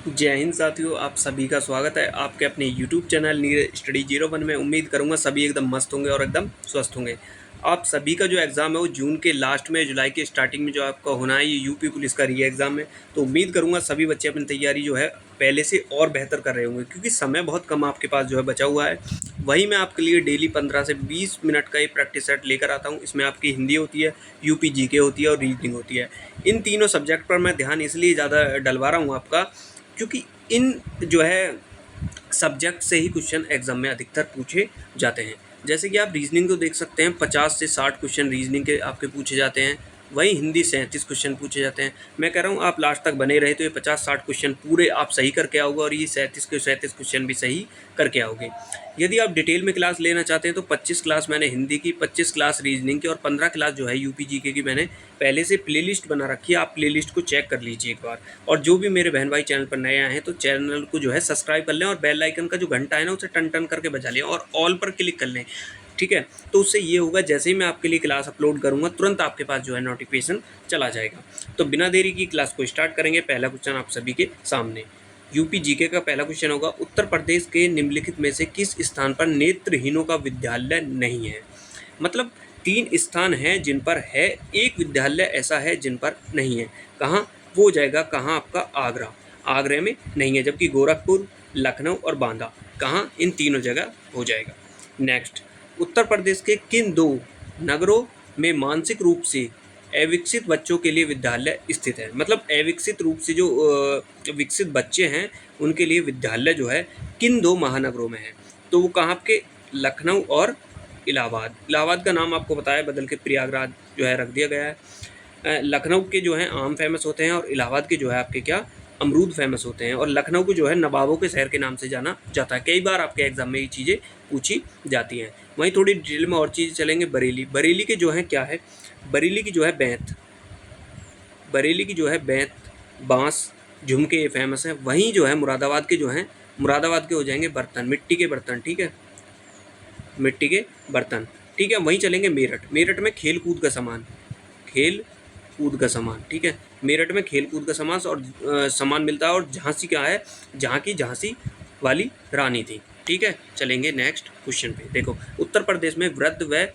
जय हिंद साथियों, आप सभी का स्वागत है आपके अपने YouTube चैनल नीरज स्टडी 01 में। उम्मीद करूंगा सभी एकदम मस्त होंगे और एकदम स्वस्थ होंगे। आप सभी का जो एग्ज़ाम है वो जून के लास्ट में, जुलाई के स्टार्टिंग में जो आपका होना है, ये यूपी पुलिस का री एग्ज़ाम है। तो उम्मीद करूंगा सभी बच्चे अपनी तैयारी जो है पहले से और बेहतर कर रहे होंगे, क्योंकि समय बहुत कम आपके पास जो है बचा हुआ है। वही मैं आपके लिए डेली 15 से 20 मिनट का ये प्रैक्टिस सेट लेकर आता हूँ। इसमें आपकी हिंदी होती है, यूपी जीके होती है और रीजनिंग होती है। इन तीनों सब्जेक्ट पर मैं ध्यान इसलिए ज़्यादा डलवा रहा हूँ आपका, क्योंकि इन जो है सब्जेक्ट से ही क्वेश्चन एग्जाम में अधिकतर पूछे जाते हैं। जैसे कि आप रीजनिंग को देख सकते हैं, 50 से 60 क्वेश्चन रीजनिंग के आपके पूछे जाते हैं। वहीं हिंदी 37 क्वेश्चन पूछे जाते हैं। मैं कह रहा हूँ आप लास्ट तक बने रहे तो ये 50-60 क्वेश्चन पूरे आप सही करके आओगे और ये 37 के 37 क्वेश्चन भी सही करके आओगे। यदि आप डिटेल में क्लास लेना चाहते हैं तो 25 क्लास मैंने हिंदी की, 25 क्लास रीजनिंग की और 15 क्लास जो है यूपी जीके की मैंने पहले से प्लेलिस्ट बना रखी है। आप प्लेलिस्ट को चेक कर लीजिए एक बार। और जो भी मेरे बहन भाई चैनल पर नए आए हैं तो चैनल को जो है सब्सक्राइब कर लें और बेल आइकन का जो घंटा है ना उसे टन टन करके बजा लें और ऑल पर क्लिक कर लें, ठीक है। तो उससे ये होगा, जैसे ही मैं आपके लिए क्लास अपलोड करूंगा तुरंत आपके पास जो है नोटिफिकेशन चला जाएगा। तो बिना देरी की क्लास को स्टार्ट करेंगे। पहला क्वेश्चन आप सभी के सामने यूपी जीके का पहला क्वेश्चन होगा, उत्तर प्रदेश के निम्नलिखित में से किस स्थान पर नेत्रहीनों का विद्यालय नहीं है। मतलब 3 स्थान हैं जिन पर है, एक विद्यालय ऐसा है जिन पर नहीं है। कहाँ वो हो जाएगा? कहाँ आपका? आगरा। आगरे में नहीं है, जबकि गोरखपुर, लखनऊ और बांदा, कहाँ? इन तीनों जगह हो जाएगा। नेक्स्ट, उत्तर प्रदेश के किन 2 नगरों में मानसिक रूप से अविकसित बच्चों के लिए विद्यालय स्थित है। मतलब अविकसित रूप से जो विकसित बच्चे हैं उनके लिए विद्यालय जो है किन 2 महानगरों में है। तो वो कहाँ आपके? लखनऊ और इलाहाबाद। इलाहाबाद का नाम आपको बताया, बदल के प्रयागराज जो है रख दिया गया है। लखनऊ के जो हैं आम फेमस होते हैं और इलाहाबाद के जो है आपके क्या? अमरूद फेमस होते हैं। और लखनऊ को जो है नवाबों के शहर के नाम से जाना जाता है। कई बार आपके एग्जाम में ये चीज़ें पूछी जाती हैं। वहीं थोड़ी डिटेल में और चीज़ें चलेंगे। बरेली, बरेली के जो है क्या है? बरेली की जो है बैंत, बरेली की जो है बैंत, बांस, झुमके फेमस है। वहीं जो है मुरादाबाद के जो हैं, मुरादाबाद के हो जाएंगे बर्तन, मिट्टी के बर्तन, ठीक है, मिट्टी के बर्तन, ठीक है। वहीं चलेंगे मेरठ, मेरठ में खेल कूद का सामान, खेल कूद का सामान, ठीक है। मेरठ में खेल कूद का सामान और सामान मिलता है। और झांसी क्या है? जहाँ की झांसी वाली रानी थी, ठीक है। चलेंगे नेक्स्ट क्वेश्चन पे। देखो, उत्तर प्रदेश में वृद्ध व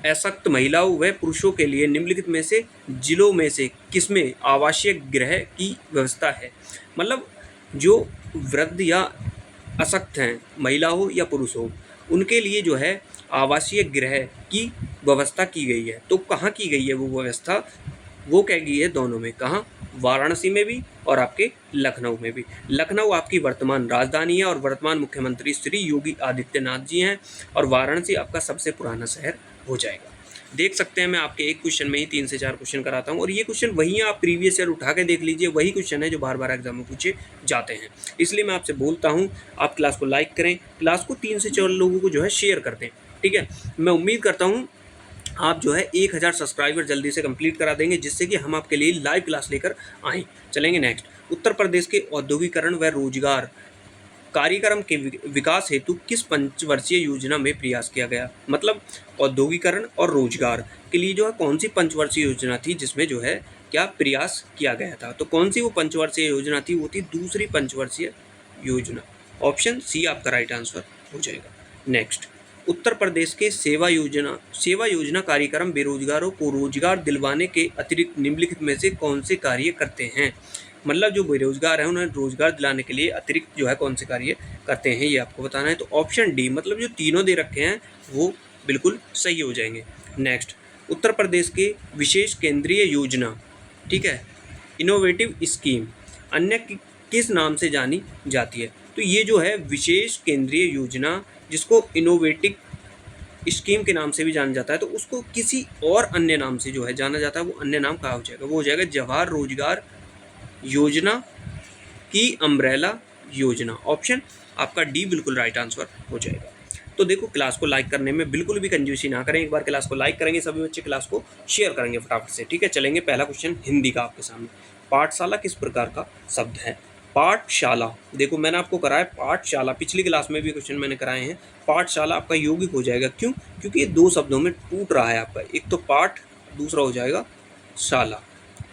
अशक्त महिलाओं व पुरुषों के लिए निम्नलिखित में से जिलों में से किसमें आवासीय गृह की व्यवस्था है। मतलब जो वृद्ध या अशक्त हैं, महिला हो या पुरुष हो, उनके लिए जो है आवासीय गृह की व्यवस्था की गई है। तो कहाँ की गई है वो व्यवस्था? वो क्या की है? दोनों में। कहाँ? वाराणसी में भी और आपके लखनऊ में भी। लखनऊ आपकी वर्तमान राजधानी है और वर्तमान मुख्यमंत्री श्री योगी आदित्यनाथ जी हैं। और वाराणसी आपका सबसे पुराना शहर हो जाएगा। देख सकते हैं मैं आपके एक क्वेश्चन में ही 3 से 4 क्वेश्चन कराता हूँ और ये क्वेश्चन वही आप प्रीवियस ईयर उठा के देख लीजिए, वही क्वेश्चन है जो बार बार एग्जाम में पूछे जाते हैं। इसलिए मैं आपसे बोलता हूँ आप क्लास को लाइक करें, क्लास को 3 से 4 लोगों को जो है शेयर कर दें, ठीक है। मैं उम्मीद करता हूँ आप जो है 1000 सब्सक्राइबर जल्दी से कंप्लीट करा देंगे, जिससे कि हम आपके लिए लाइव क्लास लेकर आएँ। चलेंगे नेक्स्ट, उत्तर प्रदेश के औद्योगिकरण व रोजगार कार्यक्रम के विकास हेतु किस पंचवर्षीय योजना में प्रयास किया गया। मतलब औद्योगिकरण और रोजगार के लिए जो है कौन सी पंचवर्षीय योजना थी जिसमें जो है क्या प्रयास किया गया था। तो कौन सी वो पंचवर्षीय योजना थी? वो थी दूसरी पंचवर्षीय योजना। ऑप्शन सी आपका राइट आंसर हो जाएगा। नेक्स्ट, उत्तर प्रदेश के सेवा योजना कार्यक्रम बेरोजगारों को रोजगार दिलवाने के अतिरिक्त निम्नलिखित में से कौन से कार्य करते हैं। मतलब जो बेरोजगार हैं उन्हें रोजगार दिलाने के लिए अतिरिक्त जो है कौन से कार्य करते हैं, ये आपको बताना है। तो ऑप्शन डी, मतलब जो तीनों दे रखे हैं वो बिल्कुल सही हो जाएंगे। नेक्स्ट, उत्तर प्रदेश के विशेष केंद्रीय योजना, ठीक है, इनोवेटिव स्कीम अन्य किस नाम से जानी जाती है। तो ये जो है विशेष केंद्रीय योजना, जिसको इनोवेटिव स्कीम के नाम से भी जाना जाता है, तो उसको किसी और अन्य नाम से जो है जाना जाता है। वो अन्य नाम क्या हो जाएगा? वो हो जाएगा जवाहर रोजगार योजना की अम्ब्रेला योजना। ऑप्शन आपका डी बिल्कुल राइट आंसर हो जाएगा। तो देखो, क्लास को लाइक करने में बिल्कुल भी कंजूसी ना करें। एक बार क्लास को लाइक करेंगे सभी बच्चे, क्लास को शेयर करेंगे फटाफट से, ठीक है। चलेंगे पहला क्वेश्चन हिंदी का आपके सामने। पाठशाला किस प्रकार का शब्द है? पाठशाला, देखो मैंने आपको कराया पाठशाला, पिछली क्लास में भी क्वेश्चन मैंने कराए हैं। पाठशाला आपका यौगिक हो जाएगा। क्यों? क्योंकि ये 2 शब्दों में टूट रहा है आपका, एक तो पाठ, दूसरा हो जाएगा शाला।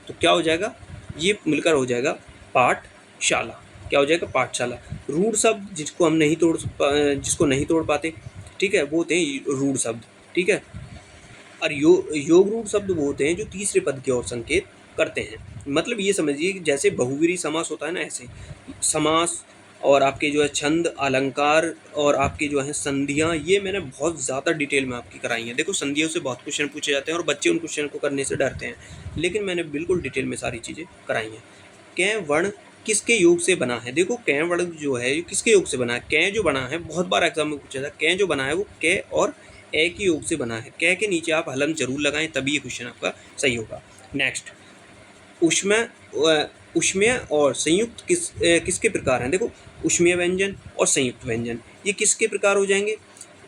तो क्या हो जाएगा? ये मिलकर हो जाएगा पाठशाला। शाला, क्या हो जाएगा पाठशाला। रूढ़ शब्द जिसको नहीं तोड़ पाते, ठीक है, वो होते हैं रूढ़ शब्द, ठीक है। और योग रूढ़ शब्द वो होते हैं जो तीसरे पद की ओर संकेत करते हैं। मतलब ये समझिए कि जैसे बहुव्रीहि समास होता है ना, ऐसे समास और आपके जो है छंद, अलंकार और आपके जो है संधियाँ, ये मैंने बहुत ज़्यादा डिटेल में आपकी कराई हैं। देखो संधियों से बहुत क्वेश्चन पूछे जाते हैं और बच्चे उन क्वेश्चन को करने से डरते हैं, लेकिन मैंने बिल्कुल डिटेल में सारी चीज़ें कराई हैं। कै वर्ण किसके योग से बना है? देखो कै वर्ण जो है ये किसके योग से बना है? कै जो बना है, बहुत बार एग्जाम में पूछा था, कै जो बना है वो कै और ए के योग से बना है। कै के नीचे आप हलन जरूर लगाएं, तभी ये क्वेश्चन आपका सही होगा। नेक्स्ट, उष्मय उष्मय और संयुक्त किसके प्रकार हैं? देखो उष्मय व्यंजन और संयुक्त व्यंजन ये किसके प्रकार हो जाएंगे?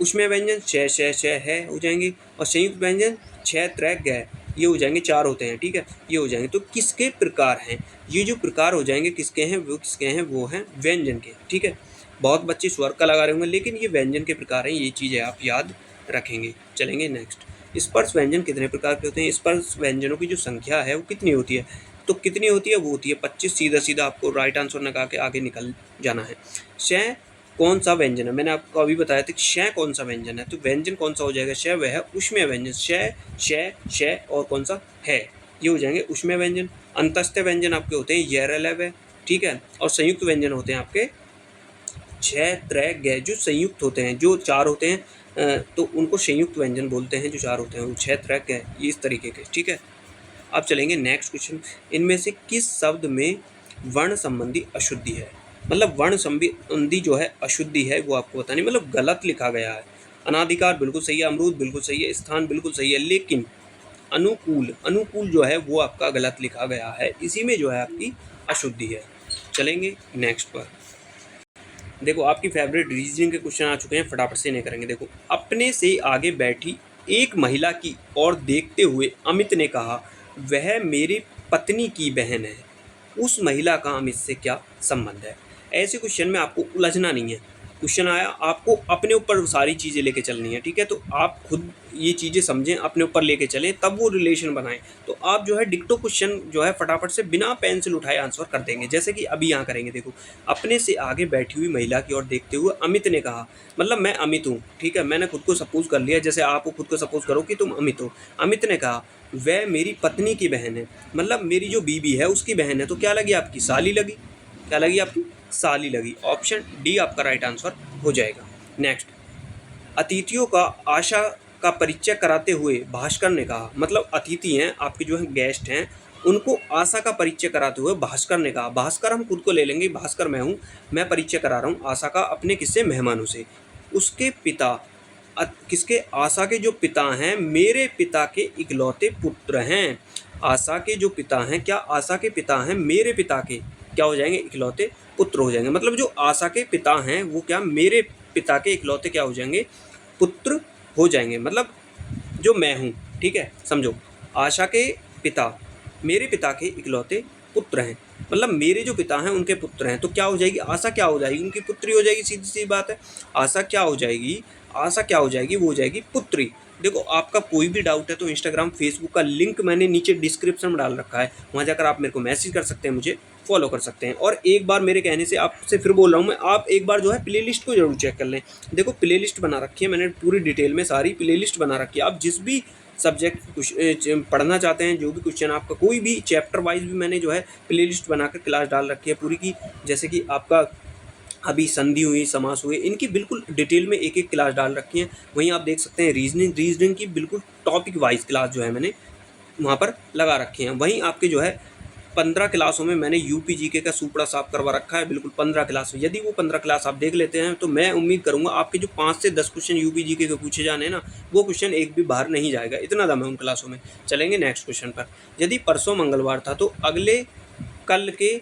उष्मय व्यंजन छ श श है हो जाएंगे, और संयुक्त व्यंजन छ त्र ग ये हो जाएंगे, 4 होते हैं, ठीक है, ये हो जाएंगे। तो किसके प्रकार हैं? ये जो प्रकार हो जाएंगे किसके हैं? वो किसके हैं? वो हैं व्यंजन के, ठीक है। बहुत बच्चे स्वर का लगा रहे होंगे, लेकिन ये व्यंजन के प्रकार हैं, ये चीज़ें आप याद रखेंगे। चलेंगे नेक्स्ट, स्पर्श व्यंजन कितने प्रकार के होते हैं? स्पर्श व्यंजनों की जो संख्या है वो कितनी होती है? तो कितनी होती है? वो होती है 25। सीधा सीधा आपको राइट आंसर लगा के आगे निकल जाना है। श कौन सा व्यंजन है? मैंने आपको अभी बताया था कि श कौन सा व्यंजन है, तो व्यंजन कौन सा हो जाएगा? श वह है उष्मय व्यंजन। श और कौन सा है, ये हो जाएंगे उष्मय व्यंजन। अंतस्थ व्यंजन आपके होते हैं य, ठीक है, और संयुक्त व्यंजन होते हैं आपके छ त्र ग, जो संयुक्त होते हैं, जो 4 होते हैं तो उनको संयुक्त व्यंजन बोलते हैं, जो 4 होते हैं वो छ त्र ग, ये इस तरीके के, ठीक है। अब चलेंगे नेक्स्ट क्वेश्चन, इनमें से किस शब्द में वर्ण संबंधी अशुद्धि है? मतलब वर्ण संबंधी जो है अशुद्धि है वो आपको बतानी, मतलब गलत लिखा गया है। अनाधिकार बिल्कुल सही है, अमरूद बिल्कुल सही है, स्थान बिल्कुल सही है, लेकिन अनुकूल जो है वो आपका गलत लिखा गया है, इसी में जो है आपकी अशुद्धि है। चलेंगे नेक्स्ट पर। देखो आपकी फेवरेट रीजनिंग के क्वेश्चन आ चुके हैं, फटाफट से नहीं करेंगे। देखो, अपने से आगे बैठी एक महिला की ओर देखते हुए अमित ने कहा, वह मेरी पत्नी की बहन है। उस महिला का अमित से क्या संबंध है? ऐसे क्वेश्चन में आपको उलझना नहीं है। क्वेश्चन आया, आपको अपने ऊपर सारी चीज़ें लेके चलनी है, ठीक है। तो आप खुद ये चीज़ें समझें, अपने ऊपर लेके चलें, तब वो रिलेशन बनाएं। तो आप जो है डिक्टो क्वेश्चन जो है फटाफट से बिना पेंसिल उठाए आंसर कर देंगे, जैसे कि अभी यहाँ करेंगे। देखो, अपने से आगे बैठी हुई महिला की ओर देखते हुए अमित ने कहा, मतलब मैं अमित हूँ, ठीक है, मैंने खुद को सपोज कर लिया, जैसे आप खुद को सपोज करो कि तुम अमित हो। अमित ने कहा, वह मेरी पत्नी की बहन है, मतलब मेरी जो बीबी है उसकी बहन है। तो क्या लगी आपकी? साली लगी। क्या लगी आपकी? साली लगी। ऑप्शन डी आपका राइट आंसर हो जाएगा। नेक्स्ट, अतिथियों का आशा का परिचय कराते हुए भास्कर ने कहा, मतलब अतिथि हैं आपके जो हैं गेस्ट हैं, उनको आशा का परिचय कराते हुए भास्कर ने कहा। भास्कर हम खुद को ले लेंगे, भास्कर मैं हूँ, मैं परिचय करा रहा हूँ आशा का अपने किससे? मेहमानों से। उसके पिता किसके? आशा के जो पिता हैं मेरे पिता के इकलौते पुत्र हैं। आशा के जो पिता हैं, क्या आशा के पिता हैं मेरे पिता के क्या हो जाएंगे? इकलौते पुत्र हो जाएंगे। मतलब जो आशा के पिता हैं वो क्या? मेरे पिता के इकलौते क्या हो जाएंगे? पुत्र हो जाएंगे। मतलब जो मैं हूँ, ठीक है, समझो, आशा के पिता मेरे पिता के इकलौते पुत्र हैं, मतलब मेरे जो पिता हैं उनके पुत्र हैं। तो क्या हो जाएगी? आशा क्या हो जाएगी? उनकी पुत्री हो जाएगी, सीधी सी बात है। आशा क्या हो जाएगी? आशा क्या हो जाएगी? वो हो जाएगी पुत्री। देखो, आपका कोई भी डाउट है तो इंस्टाग्राम फेसबुक का लिंक मैंने नीचे डिस्क्रिप्शन में डाल रखा है, वहाँ जाकर आप मेरे को मैसेज कर सकते हैं, मुझे फॉलो कर सकते हैं। और एक बार मेरे कहने से आपसे फिर बोल रहा हूँ मैं, आप एक बार जो है प्लेलिस्ट को जरूर चेक कर लें। देखो प्लेलिस्ट बना रखी है मैंने पूरी डिटेल में, सारी प्लेलिस्ट बना रखी है। आप जिस भी सब्जेक्ट पढ़ना चाहते हैं, जो भी क्वेश्चन आपका कोई भी चैप्टर वाइज भी मैंने जो है प्लेलिस्ट बनाकर क्लास डाल रखी है पूरी की। जैसे कि आपका अभी संधि हुई, समास हुए, इनकी बिल्कुल डिटेल में एक एक क्लास डाल रखी है। वहीं आप देख सकते हैं रीजनिंग की बिल्कुल टॉपिक वाइज क्लास जो है मैंने वहाँ पर लगा रखे हैं। वहीं आपके जो है 15 क्लासों में मैंने यूपी जीके का सुपड़ा साफ करवा रखा है, बिल्कुल 15 क्लास। यदि वो 15 क्लास आप देख लेते हैं तो मैं उम्मीद करूंगा आपके जो 5 से 10 क्वेश्चन यूपी जीके के पूछे जाने हैं ना, वो क्वेश्चन एक भी बाहर नहीं जाएगा, इतना दम है उन क्लासों में। चलेंगे नेक्स्ट क्वेश्चन पर। यदि परसों मंगलवार था तो अगले कल के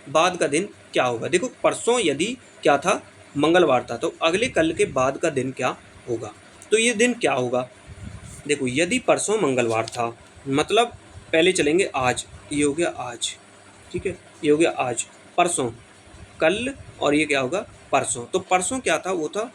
बाद का दिन क्या होगा? देखो, परसों यदि क्या था? मंगलवार था, तो अगले कल के बाद का दिन क्या होगा? तो ये दिन क्या होगा? देखो, यदि परसों मंगलवार था, मतलब पहले चलेंगे आज, ये हो गया आज, ठीक है, ये हो गया आज, परसों, कल, और ये क्या होगा? परसों। तो परसों क्या था? वो था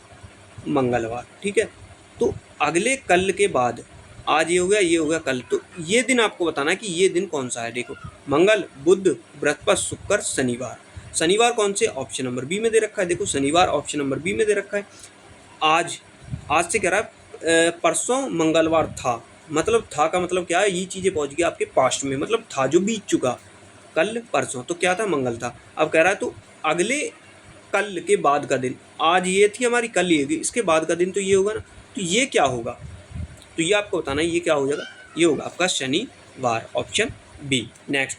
मंगलवार, ठीक है। तो अगले कल के बाद, आज ये हो गया, ये हो गया कल, तो ये दिन आपको बताना है कि ये दिन कौन सा है। देखो, मंगल, बुध, बृहस्पति, शुक्र, शनिवार। शनिवार कौन से, ऑप्शन नंबर बी में दे रखा है। देखो शनिवार ऑप्शन नंबर बी में दे रखा है। आज से कह रहा है परसों मंगलवार था, मतलब था का मतलब क्या है, ये चीज़ें पहुंच गई आपके पास्ट में, मतलब था जो बीत चुका, कल परसों तो क्या था, मंगल था। अब कह रहा है तो अगले कल के बाद का दिन, आज ये थी हमारी, कल ये थी, इसके बाद का दिन तो ये होगा ना, तो ये क्या होगा, तो ये आपको बताना है ये क्या हो जाएगा, ये होगा आपका शनिवार, ऑप्शन बी। नेक्स्ट,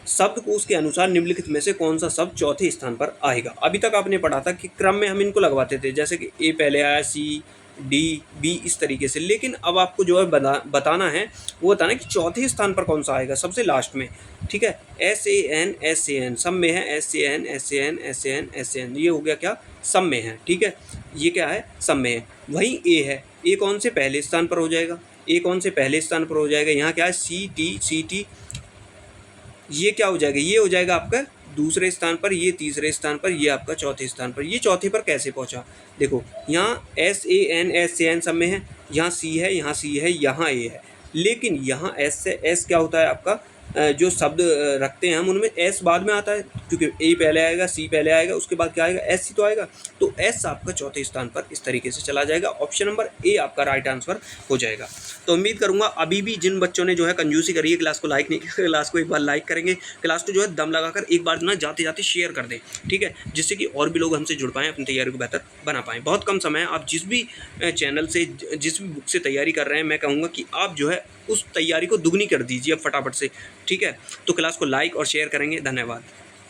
शब्दकोश के अनुसार निम्नलिखित में से कौन सा शब्द चौथे स्थान पर आएगा। अभी तक आपने पढ़ा था कि क्रम में हम इनको लगवाते थे, जैसे कि ए पहले आया, सी डी बी, इस तरीके से, लेकिन अब आपको जो है बताना है, वो बताना है कि चौथे स्थान पर कौन सा आएगा, सबसे लास्ट में। ठीक है, SAN सब में है, SAN, ये हो गया क्या, सब में है। ठीक है, ये क्या है, सब में है। वहीं ए है, ए कौन से पहले स्थान पर हो जाएगा, ए कौन से पहले स्थान पर हो जाएगा, यहाँ क्या है, CT, ये क्या हो जाएगा, ये हो जाएगा आपका दूसरे स्थान पर, ये तीसरे स्थान पर, ये आपका चौथे स्थान पर। ये चौथे पर कैसे पहुंचा, देखो यहाँ SAN सब में है, यहाँ C है, यहाँ C है, यहाँ A है, लेकिन यहाँ S से S क्या होता है आपका, जो शब्द रखते हैं हम उनमें S बाद में आता है, क्योंकि A पहले आएगा, C पहले आएगा, उसके बाद क्या आएगा, S ही तो आएगा, तो S आपका चौथे स्थान पर इस तरीके से चला जाएगा। ऑप्शन नंबर A आपका राइट आंसर हो जाएगा। तो उम्मीद करूंगा अभी भी जिन बच्चों ने जो है कंजूसी करी है, क्लास को लाइक नहीं किया, क्लास को एक बार लाइक करेंगे, क्लास को जो है दम लगाकर एक बार ना जाते जाते शेयर कर दें, ठीक है, जिससे कि और भी लोग हमसे जुड़ पाएँ, अपनी तैयारी को बेहतर बना पाएँ। बहुत कम समय है, आप जिस भी चैनल से, जिस भी बुक से तैयारी कर रहे हैं, मैं कहूँगा कि आप जो है उस तैयारी को दुगनी कर दीजिए अब फटाफट से। ठीक है, तो क्लास को लाइक और शेयर करेंगे। धन्यवाद।